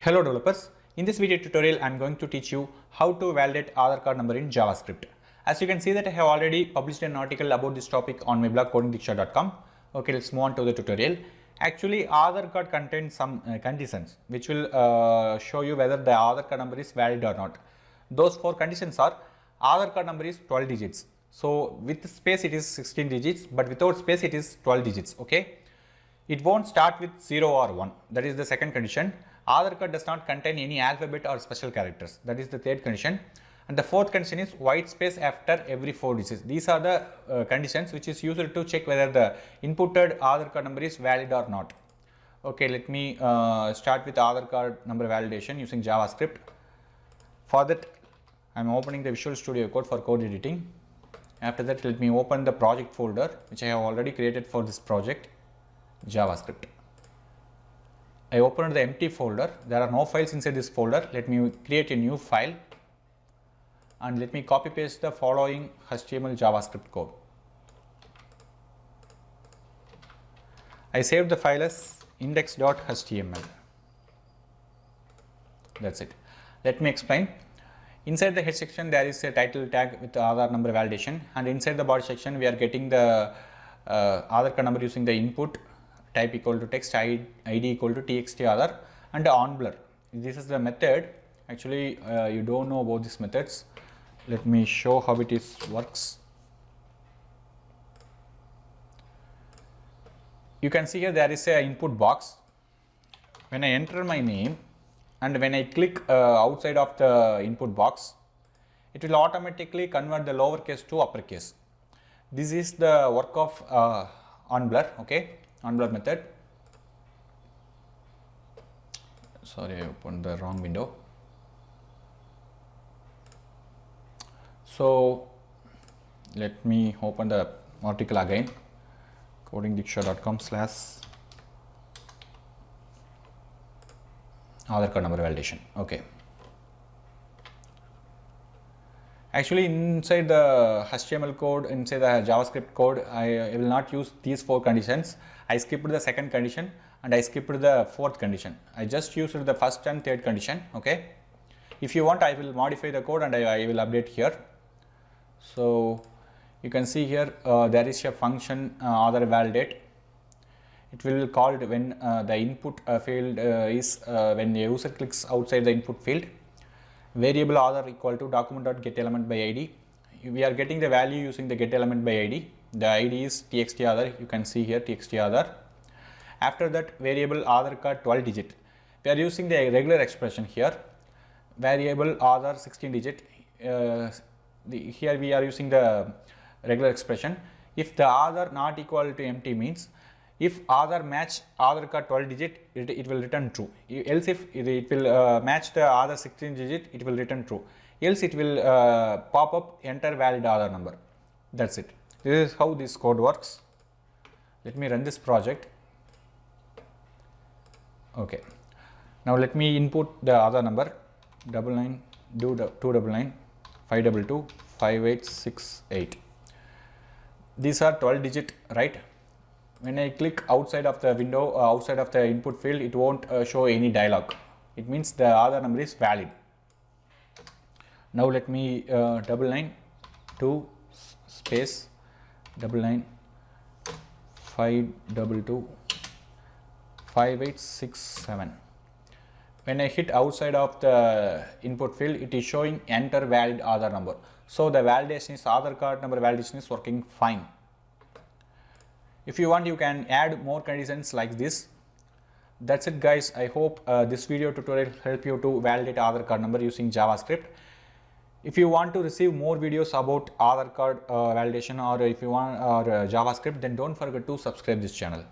Hello developers, in this video tutorial I am going to teach you how to validate Aadhaar card number in JavaScript. As you can see that I have already published an article about this topic on my blog codingdiksha.com. Okay, let's move on to the tutorial. Actually Aadhaar card contains some conditions which will show you whether the Aadhaar card number is valid or not. Those four conditions are: Aadhaar card number is 12 digits. So with space it is 16 digits, but without space it is 12 digits. Okay. It won't start with 0 or 1. That is the second condition. Aadhaar card does not contain any alphabet or special characters. That is the third condition. And the fourth condition is white space after every 4 digits. These are the conditions which is used to check whether the inputted Aadhaar card number is valid or not. Okay, let me start with Aadhaar card number validation using JavaScript. For that, I am opening the Visual Studio Code for code editing. After that, let me open the project folder which I have already created for this project. JavaScript. I opened the empty folder. There are no files inside this folder. Let me create a new file and let me copy paste the following HTML JavaScript code. I saved the file as index.html. That's it. Let me explain. Inside the head section there is a title tag with the Aadhaar number validation, and inside the body section we are getting the Aadhaar card number using the input type equal to text, id equal to txt Aadhaar, and the onBlur. This is the method. Actually you don't know about these methods. Let me show how it is works. You can see here there is a input box. When I enter my name and when I click outside of the input box, it will automatically convert the lowercase to uppercase. This is the work of onBlur. Okay, onBlur method. Sorry, I opened the wrong window. So let me open the article again, codingdiksha.com/Aadhaar card number validation. Okay. Actually, inside the HTML code, inside the JavaScript code, I will not use these four conditions. I skipped the second condition and I skipped the fourth condition. I just used the first and third condition. Okay. If you want, I will modify the code and I will update here. So you can see here there is a function Aadhaar validate. It will be called when the input field is when the user clicks outside the input field. Variable Aadhaar equal to document.getElementById. We are getting the value using the getElementById. The ID is txt Aadhaar. You can see here txt Aadhaar. After that, variable Aadhaar card 12 digit. We are using the regular expression here. Variable Aadhaar 16 digit. Here we are using the regular expression. If the Aadhaar not equal to empty means if Aadhaar match Aadhaar card 12 digit, it will return true. Else if it will match the Aadhaar 16 digit, it will return true. Else it will pop up enter valid Aadhaar number. That's it. This is how this code works. Let me run this project. Okay. Now let me input the Aadhaar number 9929 522 5868. These are 12 digit, right? When I click outside of the window, outside of the input field, it won't show any dialog. It means the Aadhaar number is valid. Now let me 992 space 99 522 5867. When I hit outside of the input field, it is showing enter valid Aadhaar number. So the validation is Aadhaar card number validation is working fine. If you want, you can add more conditions like this. That's it guys. I hope this video tutorial help you to validate Aadhaar card number using JavaScript. If you want to receive more videos about Aadhaar card validation, or if you want JavaScript, then don't forget to subscribe this channel.